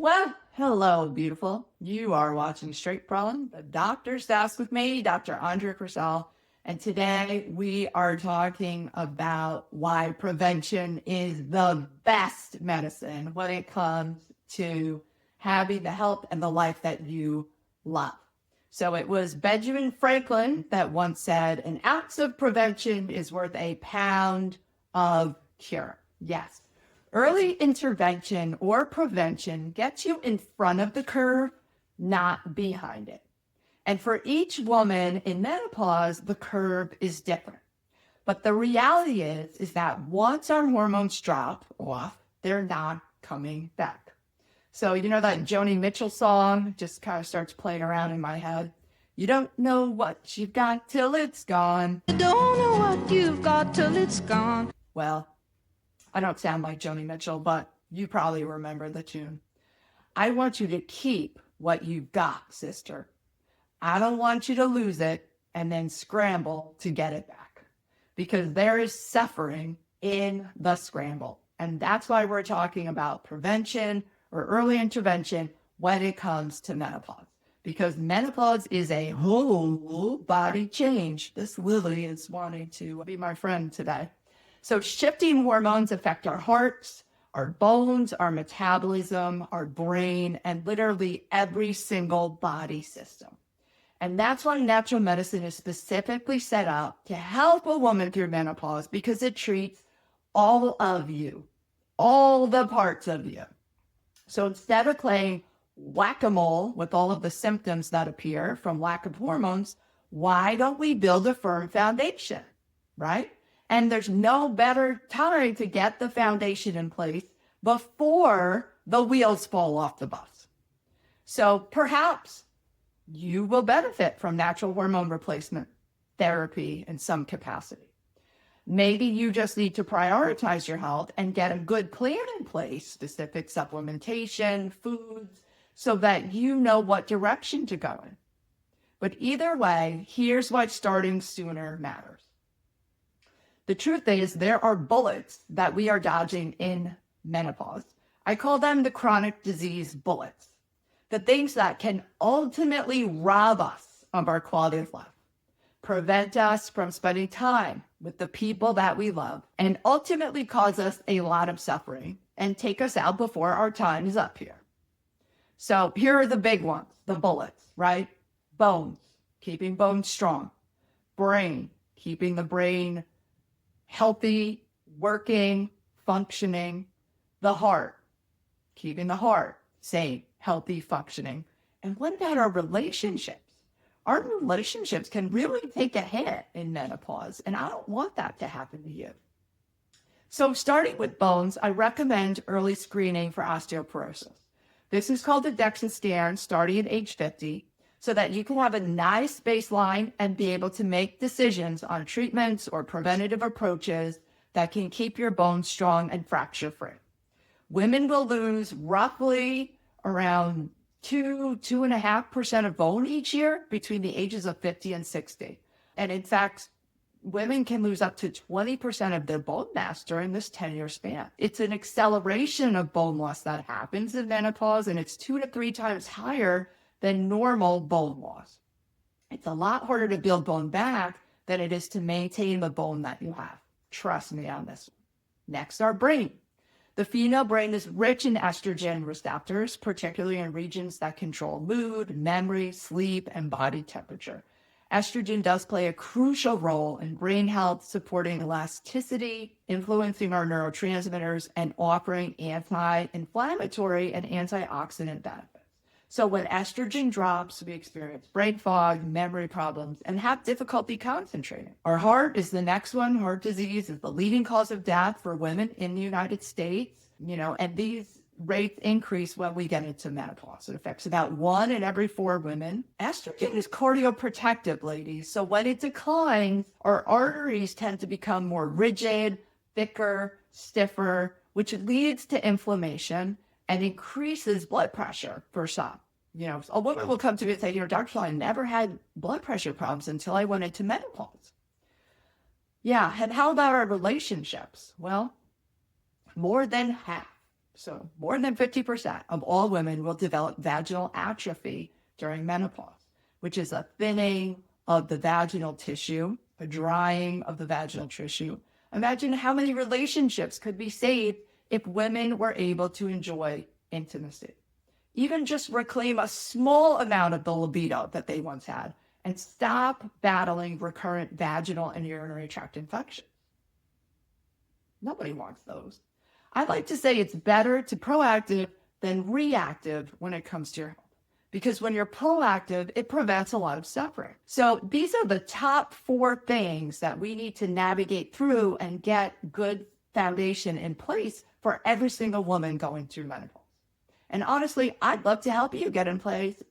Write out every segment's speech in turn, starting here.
Well, hello, beautiful. You are watching Straight Problem, the doctor's desk with me, Dr. Andrea Crisell. And today we are talking about why prevention is the best medicine when it comes to having the health and the life that you love. So it was Benjamin Franklin that once said, an ounce of prevention is worth a pound of cure. Yes. Early intervention or prevention gets you in front of the curve, not behind it. And for each woman in menopause, the curve is different. But the reality is that once our hormones drop off, they're not coming back. So you know that Joni Mitchell song just kind of starts playing around in my head. You don't know what you've got till it's gone. You don't know what you've got till it's gone. Well, I don't sound like Joni Mitchell, but you probably remember the tune. I want you to keep what you've got, sister. I don't want you to lose it and then scramble to get it back, because there is suffering in the scramble. And that's why we're talking about prevention or early intervention when it comes to menopause, because menopause is a whole body change. This Lily is wanting to be my friend today. So shifting hormones affect our hearts, our bones, our metabolism, our brain, and literally every single body system. And that's why natural medicine is specifically set up to help a woman through menopause, because it treats all of you, all the parts of you. So instead of playing whack-a-mole with all of the symptoms that appear from lack of hormones, why don't we build a firm foundation, right? And there's no better time to get the foundation in place before the wheels fall off the bus. So perhaps you will benefit from natural hormone replacement therapy in some capacity. Maybe you just need to prioritize your health and get a good plan in place, specific supplementation, foods, so that you know what direction to go in. But either way, here's why starting sooner matters. The truth is, there are bullets that we are dodging in menopause. I call them the chronic disease bullets, the things that can ultimately rob us of our quality of life, prevent us from spending time with the people that we love, and ultimately cause us a lot of suffering and take us out before our time is up here. So here are the big ones, the bullets, right? Bones, keeping bones strong. Brain, keeping the brain healthy, working, functioning. The heart, keeping the heart sane, healthy, functioning. And what about our relationships? Our relationships can really take a hit in menopause, and I don't want that to happen to you. So starting with bones, I recommend early screening for osteoporosis. This is called the DEXA scan starting at age 50, so that you can have a nice baseline and be able to make decisions on treatments or preventative approaches that can keep your bones strong and fracture-free. Women will lose roughly around 2.5% of bone each year between the ages of 50 and 60. And in fact, women can lose up to 20% of their bone mass during this 10-year span. It's an acceleration of bone loss that happens in menopause, and it's 2 to 3 times higher than normal bone loss. It's a lot harder to build bone back than it is to maintain the bone that you have. Trust me on this one. Next, our brain. The female brain is rich in estrogen receptors, particularly in regions that control mood, memory, sleep, and body temperature. Estrogen does play a crucial role in brain health, supporting elasticity, influencing our neurotransmitters, and offering anti-inflammatory and antioxidant benefits. So when estrogen drops, we experience brain fog, memory problems, and have difficulty concentrating. Our heart is the next one. Heart disease is the leading cause of death for women in the United States, and these rates increase when we get into menopause. It affects about 1 in every 4 women. Estrogen is cardioprotective, ladies. So when it declines, our arteries tend to become more rigid, thicker, stiffer, which leads to inflammation and increases blood pressure for some. A woman will come to me and say, Dr. I never had blood pressure problems until I went into menopause. Yeah, and how about our relationships? Well, more than half So more than 50% of all women will develop vaginal atrophy during menopause, which is a thinning of the vaginal tissue, a drying of the vaginal tissue. Imagine how many relationships could be saved if women were able to enjoy intimacy. Even just reclaim a small amount of the libido that they once had and stop battling recurrent vaginal and urinary tract infections. Nobody wants those. I like to say it's better to proactive than reactive when it comes to your health. Because when you're proactive, it prevents a lot of suffering. So these are the top 4 things that we need to navigate through and get good foundation in place for every single woman going through menopause. And honestly, I'd love to help you get in place,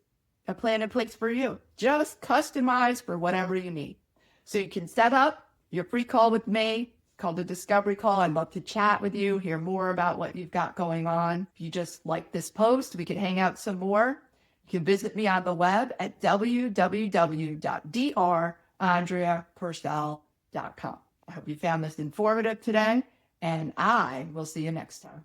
a plan in place for you, just customized for whatever you need. So you can set up your free call with me, called the Discovery Call. I'd love to chat with you, hear more about what you've got going on. If you just like this post, we can hang out some more. You can visit me on the web at www.drandreapurcell.com. I hope you found this informative today, and I will see you next time.